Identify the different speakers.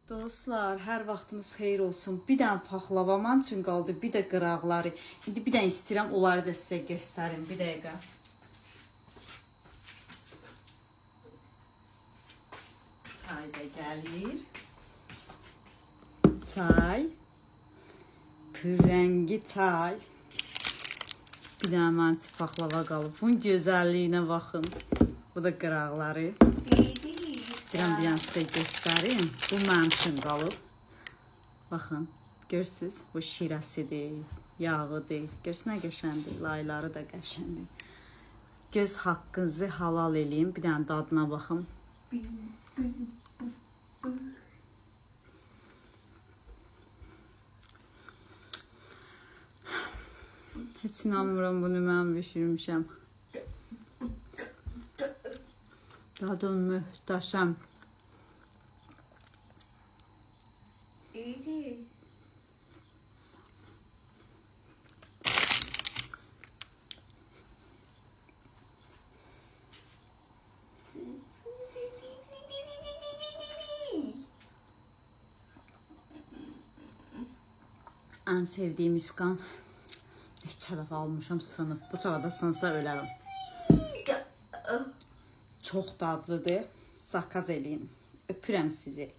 Speaker 1: Dostlar, hər vaxtınız xeyir olsun. Bir dənə paxlava man üçün qaldı, bir də qıraqları. İndi bir dənə istəyirəm, onları da sizə göstərim. Bir dəqiqə. Çay da gəlir. Çay. Pürrəngi çay. Bir dənə mən üçün paxlava qalıb. Bunun gözəlliyinə baxın. Bu da qıraqları. İstəyirəm bir dənə sizə göstərim. Bu mənim üçün qalıb. Baxın, görürsünüz, bu şirəsidir, yağıdır. Görürsünüz nə qəşəndir, layları da qəşəndir. Göz haqqınızı halal eləyim, bir dənə dadına baxın. Heç inanmıram, bunu mən bişirmişəm. Dadı möhtəşəm.
Speaker 2: İyiydi.
Speaker 1: Ən sevdiyim isqan. Neçə dəfə almışam, sınıb. Bu sırada sınsa ölərəm. Çox dadlıdır. Zakaz eləyin. Öpürəm sizi.